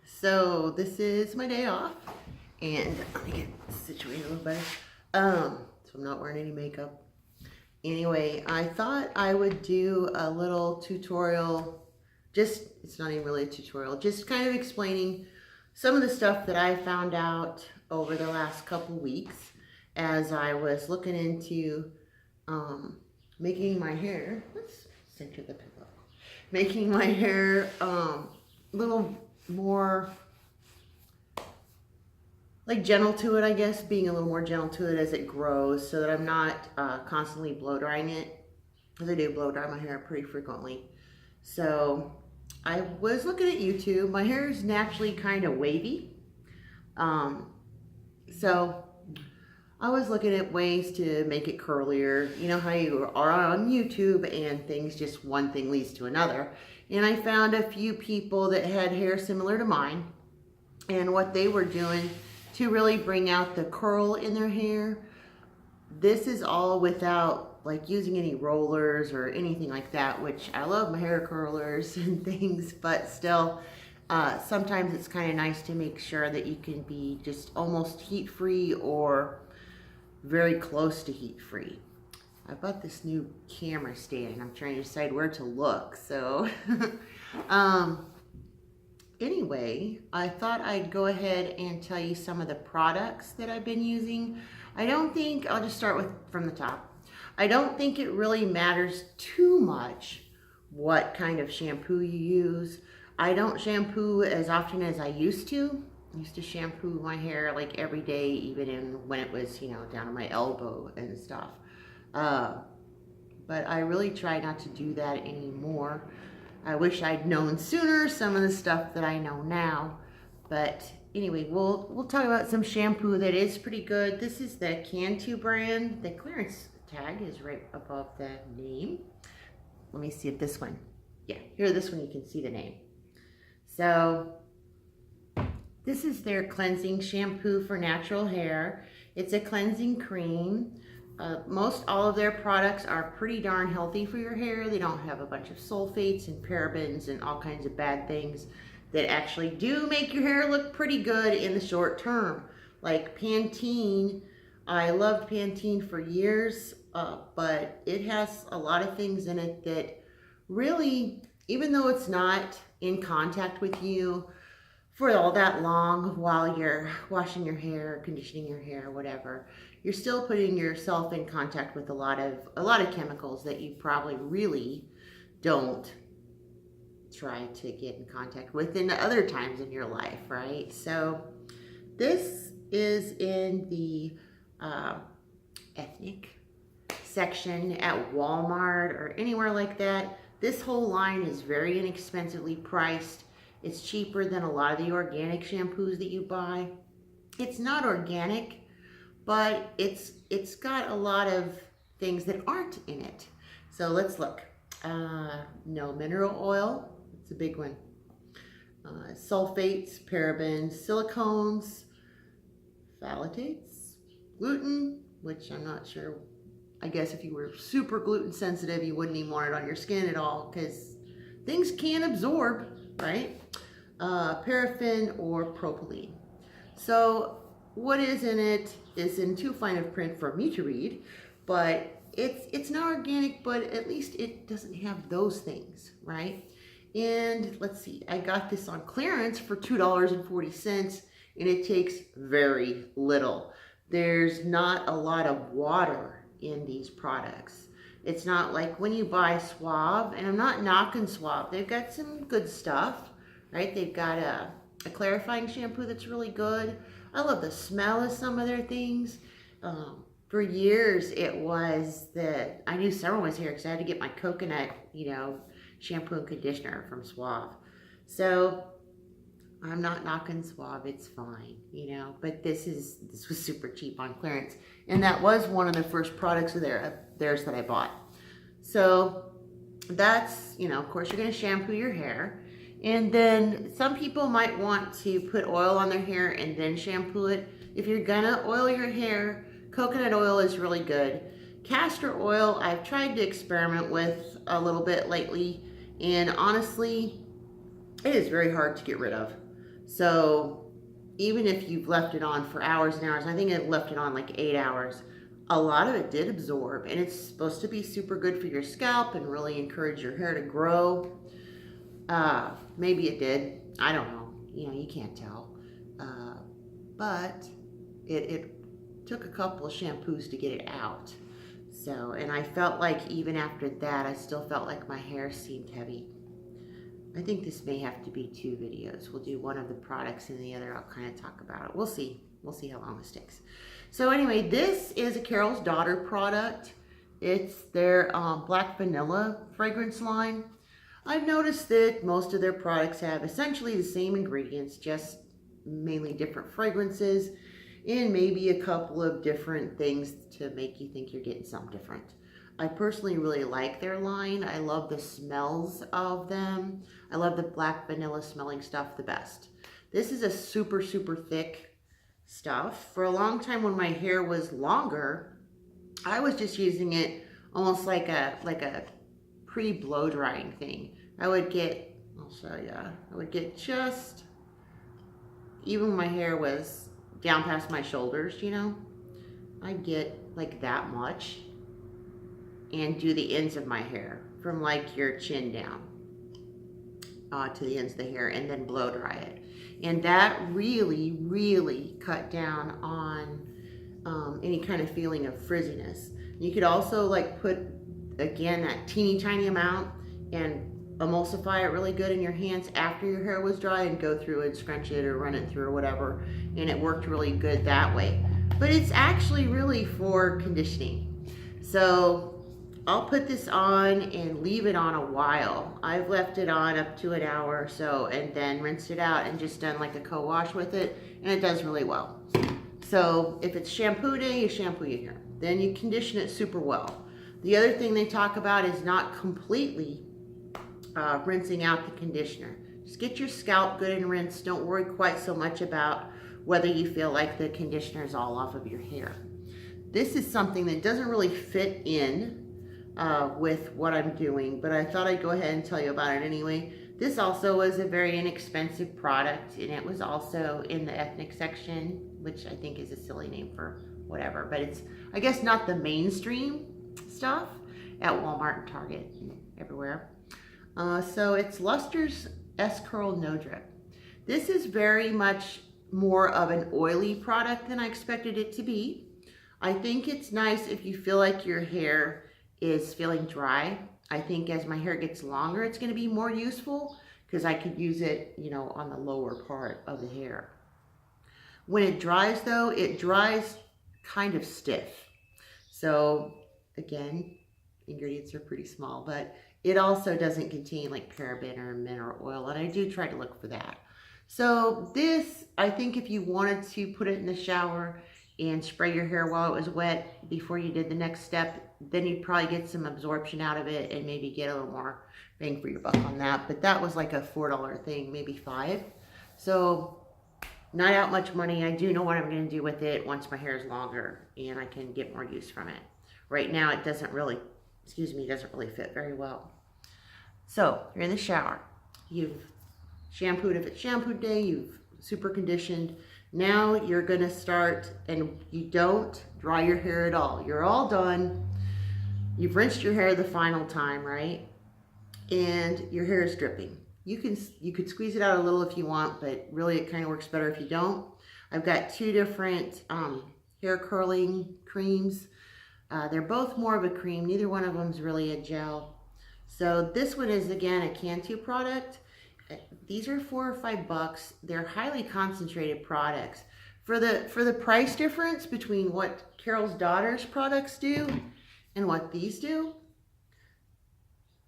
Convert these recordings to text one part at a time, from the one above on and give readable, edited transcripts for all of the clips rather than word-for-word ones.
So this is my day off, and let me get situated a little better. So I'm not wearing any makeup. Anyway, I thought I would do a little tutorial. It's not even really a tutorial, just kind of explaining some of the stuff that I found out over the last couple weeks as I was looking into making my hair. Let's center the pillow. Making my hair a little more like gentle to it, I guess, being a little more gentle to it as it grows so that I'm not constantly blow drying it, because I do blow dry my hair pretty frequently. So I was looking at YouTube. My hair is naturally kind of wavy. So I was looking at ways to make it curlier. You know how you are on YouTube and things, just one thing leads to another. And I found a few people that had hair similar to mine and what they were doing to really bring out the curl in their hair. This is all without like using any rollers or anything like that, which I love my hair curlers and things, but still, sometimes it's kind of nice to make sure that you can be just almost heat-free or very close to heat-free. I bought this new camera stand and I'm trying to decide where to look. So anyway, I thought I'd go ahead and tell you some of the products that I've been using. I'll just start from the top. I don't think it really matters too much what kind of shampoo you use. I don't shampoo as often as I used to. I used to shampoo my hair like every day, even when it was, down to my elbow and stuff. But I really try not to do that anymore. I wish I'd known sooner some of the stuff that I know now. But anyway, we'll talk about some shampoo that is pretty good. This is the Cantu brand. The clearance tag is right above the name. Let me see if this one, this one you can see the name. So this is their cleansing shampoo for natural hair. It's a cleansing cream. Most all of their products are pretty darn healthy for your hair. They don't have a bunch of sulfates and parabens and all kinds of bad things that actually do make your hair look pretty good in the short term. Like Pantene, I loved Pantene for years, but it has a lot of things in it that really, even though it's not in contact with you for all that long while you're washing your hair, conditioning your hair, whatever, you're still putting yourself in contact with a lot of chemicals that you probably really don't try to get in contact with in other times in your life, right? So this is in the ethnic section at Walmart or anywhere like that. This whole line is very inexpensively priced. It's cheaper than a lot of the organic shampoos that you buy. It's not organic, but it's got a lot of things that aren't in it. So let's look. No mineral oil, it's a big one. Sulfates, parabens, silicones, phthalates, gluten, which I'm not sure. I guess if you were super gluten sensitive, you wouldn't even want it on your skin at all because things can absorb, right? Paraffin or propylene. So what is in it is in too fine of print for me to read, but it's not organic, but at least it doesn't have those things, right? And let's see, I got this on clearance for $2.40 and it takes very little. There's not a lot of water in these products. It's not like when you buy Suave, and I'm not knocking Suave, they've got some good stuff, right? They've got a clarifying shampoo that's really good. I love the smell of some of their things. For years, it was that I knew someone was here because I had to get my coconut, shampoo and conditioner from Suave. So I'm not knocking Suave, it's fine, but this was super cheap on clearance. And that was one of the first products of theirs that I bought. So that's, of course you're gonna shampoo your hair. And then some people might want to put oil on their hair and then shampoo it. If you're gonna oil your hair, coconut oil is really good. Castor oil, I've tried to experiment with a little bit lately, and honestly, it is very hard to get rid of. So even if you've left it on for hours and hours, I think I left it on like 8 hours, a lot of it did absorb, and it's supposed to be super good for your scalp and really encourage your hair to grow. Maybe it did. I don't know. You can't tell. But it took a couple of shampoos to get it out. So, and I felt like even after that, I still felt like my hair seemed heavy. I think this may have to be 2 videos. We'll do one of the products and the other I'll kind of talk about it. We'll see. We'll see how long this takes. So anyway, this is a Carol's Daughter product. It's their black vanilla fragrance line. I've noticed that most of their products have essentially the same ingredients, just mainly different fragrances and maybe a couple of different things to make you think you're getting something different. I personally really like their line. I love the smells of them. I love the black vanilla smelling stuff the best. This is a super, super thick stuff. For a long time when my hair was longer, I was just using it almost like a pre-blow drying thing. I would get, I'll show you, I would get just, even when my hair was down past my shoulders, I'd get like that much and do the ends of my hair from like your chin down to the ends of the hair and then blow dry it. And that really, really cut down on any kind of feeling of frizziness. You could also like put, again, that teeny tiny amount and emulsify it really good in your hands after your hair was dry and go through and scrunch it or run it through or whatever. And it worked really good that way. But it's actually really for conditioning. So I'll put this on and leave it on a while. I've left it on up to an hour or so and then rinsed it out and just done like a co-wash with it, and it does really well. So if it's shampoo day, you shampoo your hair. Then you condition it super well. The other thing they talk about is not completely rinsing out the conditioner. Just get your scalp good and rinsed. Don't worry quite so much about whether you feel like the conditioner is all off of your hair. This is something that doesn't really fit in with what I'm doing, but I thought I'd go ahead and tell you about it anyway. This also was a very inexpensive product, and it was also in the ethnic section, which I think is a silly name for whatever, but it's, I guess, not the mainstream stuff at Walmart and Target and everywhere. So it's Luster's S-Curl No Drip. This is very much more of an oily product than I expected it to be. I think it's nice if you feel like your hair is feeling dry. I think as my hair gets longer, it's going to be more useful because I could use it, on the lower part of the hair. When it dries though, it dries kind of stiff. So again, ingredients are pretty small, but it also doesn't contain like paraben or mineral oil, and I do try to look for that. So this, I think if you wanted to put it in the shower and spray your hair while it was wet before you did the next step, then you'd probably get some absorption out of it and maybe get a little more bang for your buck on that. But that was like a $4 thing, maybe $5. So not out much money. I do know what I'm going to do with it once my hair is longer and I can get more use from it. Right now it doesn't really, doesn't really fit very well. So you're in the shower. You've shampooed if it's shampoo day. You've super conditioned. Now you're going to start, and you don't dry your hair at all. You're all done. You've rinsed your hair the final time, right? And your hair is dripping. You could squeeze it out a little if you want, but really it kind of works better if you don't. I've got 2 different hair curling creams. They're both more of a cream. Neither one of them is really a gel. So this one is, again, a Cantu product. These are $4 or $5. They're highly concentrated products. For the price difference between what Carol's Daughter's products do and what these do,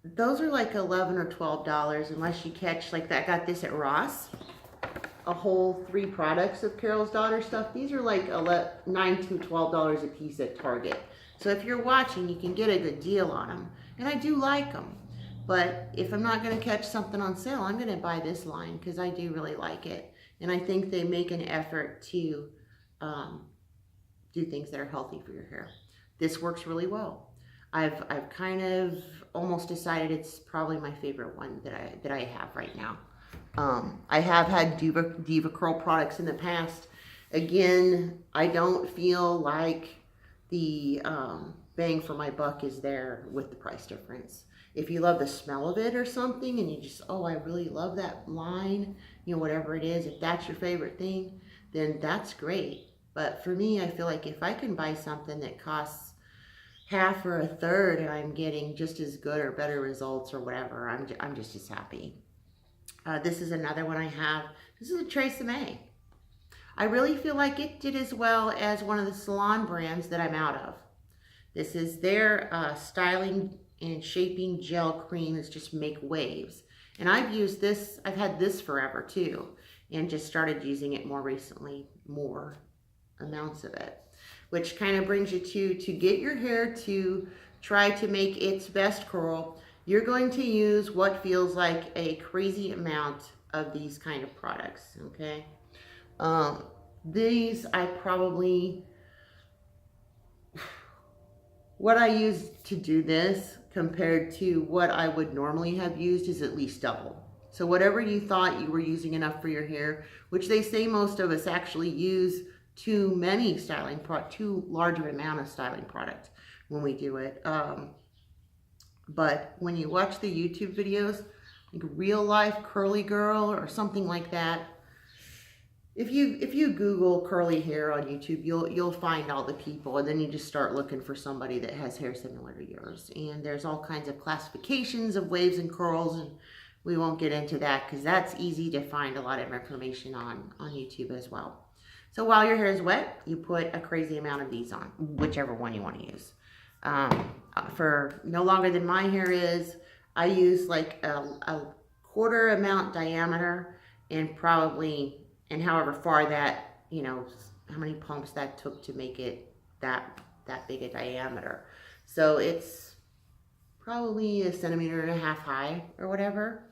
those are like $11 or $12 unless you catch, like that. I got this at Ross, a whole 3 products of Carol's Daughter stuff. These are like $9 to $12 a piece at Target. So if you're watching, you can get a good deal on them. And I do like them. But if I'm not going to catch something on sale, I'm going to buy this line because I do really like it. And I think they make an effort to do things that are healthy for your hair. This works really well. I've kind of almost decided it's probably my favorite one that I have right now. I have had Diva Curl products in the past. Again, I don't feel like the bang for my buck is there with the price difference. If you love the smell of it or something and you just, oh, I really love that line, you know, whatever it is, if that's your favorite thing, then that's great. But for me, I feel like if I can buy something that costs half or a third and I'm getting just as good or better results or whatever, I'm just as happy. This is another one I have. This is a Tresemme. I really feel like it did as well as one of the salon brands that I'm out of. This is their styling and shaping gel cream. It's just make waves. And I've used this, I've had this forever too, and just started using it more recently, more amounts of it. Which kind of brings you to get your hair to try to make its best curl, you're going to use what feels like a crazy amount of these kind of products, okay? These I probably, what I use to do this compared to what I would normally have used is at least double. So whatever you thought you were using enough for your hair, which they say most of us actually use too large of an amount of styling product when we do it. But when you watch the YouTube videos, like Real Life Curly Girl or something like that, if you Google curly hair on YouTube, you'll find all the people, and then you just start looking for somebody that has hair similar to yours. And there's all kinds of classifications of waves and curls, and we won't get into that because that's easy to find a lot of information on YouTube as well. So while your hair is wet, you put a crazy amount of these on, whichever one you want to use. For no longer than my hair is, I use like a quarter amount diameter, and probably, and however far that, you know, how many pumps that took to make it that big a diameter. So it's probably 1.5 centimeters high or whatever,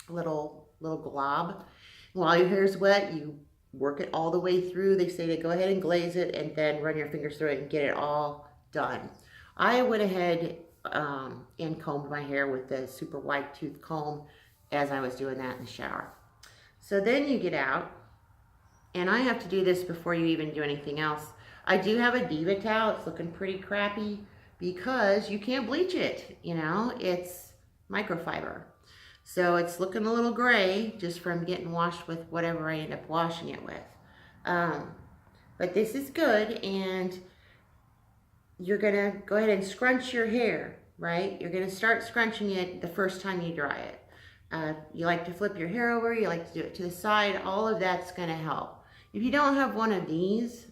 little glob. While your hair is wet, you work it all the way through. They say to go ahead and glaze it and then run your fingers through it and get it all done. I went ahead and combed my hair with the super wide tooth comb as I was doing that in the shower. So then you get out, and I have to do this before you even do anything else. I do have a Diva towel. It's looking pretty crappy because you can't bleach it, you know, it's microfiber. So it's looking a little gray just from getting washed with whatever I end up washing it with. But this is good, and you're gonna go ahead and scrunch your hair, right? You're gonna start scrunching it the first time you dry it. You like to flip your hair over, you like to do it to the side, all of that's gonna help. If you don't have one of these,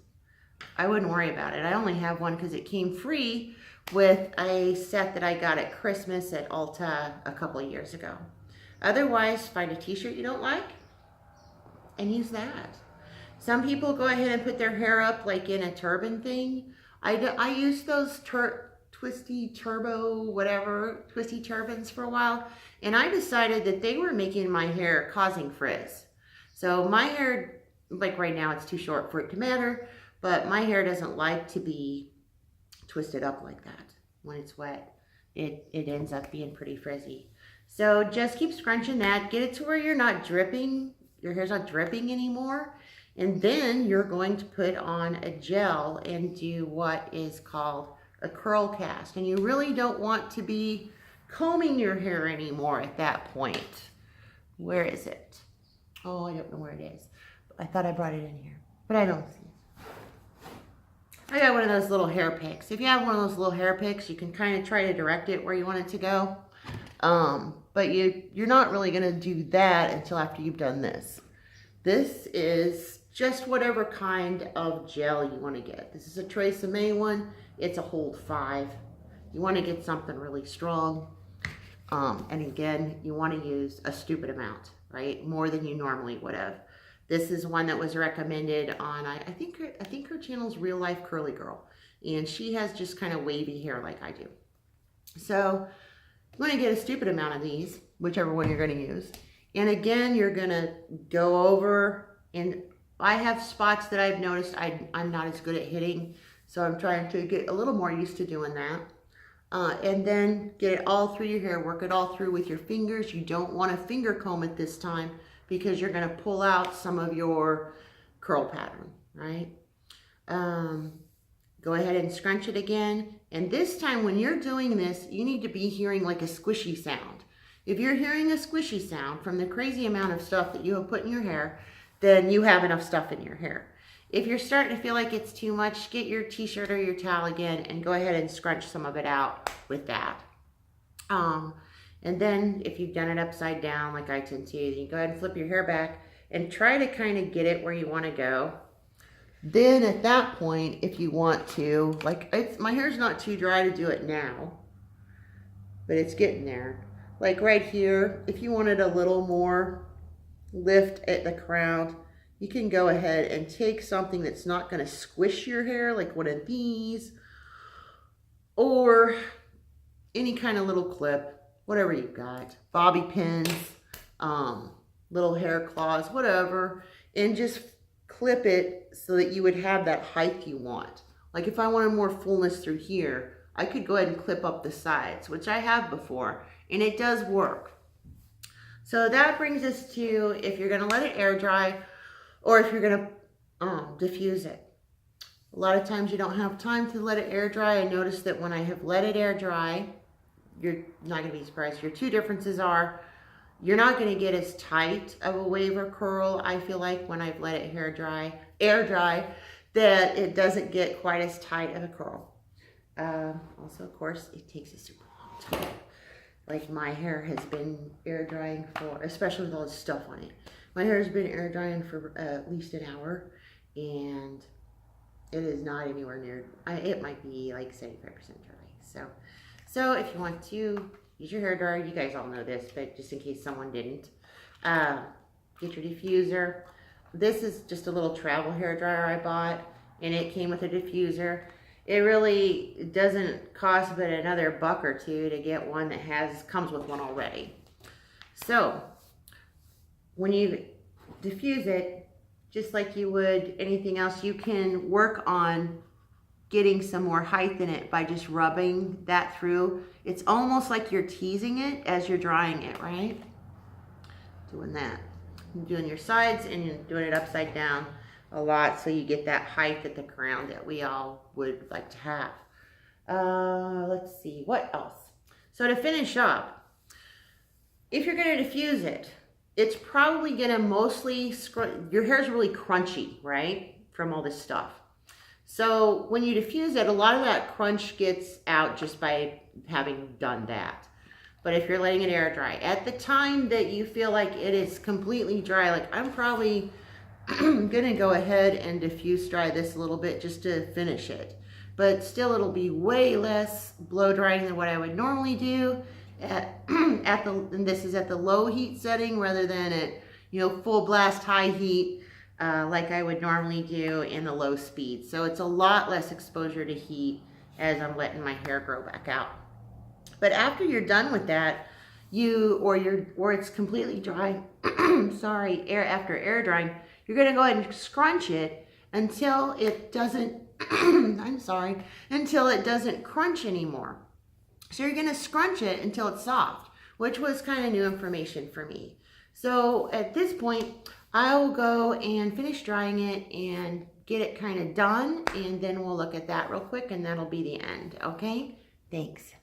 I wouldn't worry about it. I only have one because it came free with a set that I got at Christmas at Ulta a couple of years ago. Otherwise, find a t-shirt you don't like and use that. Some people go ahead and put their hair up like in a turban thing. I used those twisty turbans for a while, and I decided that they were making my hair causing frizz. So my hair, like right now, it's too short for it to matter, but my hair doesn't like to be twisted up like that. When it's wet, it ends up being pretty frizzy. So just keep scrunching that, get it to where you're not dripping, your hair's not dripping anymore, and then you're going to put on a gel and do what is called a curl cast. And you really don't want to be combing your hair anymore at that point. Where is it? Oh, I don't know where it is. I thought I brought it in here, but I don't see it. I got one of those little hair picks. If you have one of those little hair picks, you can kind of try to direct it where you want it to go. But you're not really going to do that until after you've done this. This is just whatever kind of gel you want to get. This is a Tresemme one. It's a hold 5. You want to get something really strong. And again, you want to use a stupid amount, right? More than you normally would have. This is one that was recommended on, I think her channel's Real Life Curly Girl. And she has just kind of wavy hair like I do. So you want to get a stupid amount of these, whichever one you're going to use. And again, you're going to go over, and I have spots that I've noticed I'm not as good at hitting. So I'm trying to get a little more used to doing that. And then get it all through your hair, work it all through with your fingers. You don't want to finger comb it this time because you're going to pull out some of your curl pattern, right? Go ahead and scrunch it again. And this time when you're doing this, you need to be hearing like a squishy sound. If you're hearing a squishy sound from the crazy amount of stuff that you have put in your hair, then you have enough stuff in your hair. If you're starting to feel like it's too much, get your t-shirt or your towel again and go ahead and scrunch some of it out with that. And then if you've done it upside down like I tend to, you go ahead and flip your hair back and try to kind of get it where you want to go. Then at that point, if you want to, like my hair's not too dry to do it now, but it's getting there. Like right here, if you wanted a little more lift at the crown, you can go ahead and take something that's not going to squish your hair, like one of these, or any kind of little clip, whatever you've got, bobby pins, little hair claws, whatever, and just clip it so that you would have that height you want. Like if I wanted more fullness through here, I could go ahead and clip up the sides, which I have before, and it does work. So that brings us to if you're going to let it air dry or if you're going to diffuse it. A lot of times you don't have time to let it air dry. I noticed that when I have let it air dry, you're not going to be surprised. Your two differences are you're not going to get as tight of a wave or curl, I feel like, when I've let it air dry, that it doesn't get quite as tight of a curl. Also, of course, it takes a super long time. Like my hair has been air drying for, especially with all this stuff on it. My hair has been air drying for at least an hour, and it is not anywhere near, it might be like 75% dry. So if you want to use your hair dryer, you guys all know this, but just in case someone didn't, get your diffuser. This is just a little travel hair dryer I bought, and it came with a diffuser. It really doesn't cost but another $1 or $2 to get one that comes with one already. So when you diffuse it, just like you would anything else, you can work on getting some more height in it by just rubbing that through. It's almost like you're teasing it as you're drying it, right? Doing that. You're doing your sides and you're doing it upside down a lot so you get that height at the crown that we all would like to have. Let's see, what else? So to finish up, if you're going to diffuse it, it's probably going to mostly, your hair's really crunchy, right? From all this stuff. So when you diffuse it, a lot of that crunch gets out just by having done that. But if you're letting it air dry, at the time that you feel like it is completely dry, like I'm probably gonna go ahead and diffuse dry this a little bit just to finish it. But still it'll be way less blow drying than what I would normally do and this is at the low heat setting rather than at, you know, full blast high heat. Like I would normally do in the low speed. So it's a lot less exposure to heat as I'm letting my hair grow back out. But after you're done with that, or it's completely dry, sorry, after air drying, you're gonna go ahead and scrunch it until it doesn't, until it doesn't crunch anymore. So you're gonna scrunch it until it's soft, which was kind of new information for me. So at this point, I'll go and finish drying it and get it kind of done, and then we'll look at that real quick, and that'll be the end, okay? Thanks.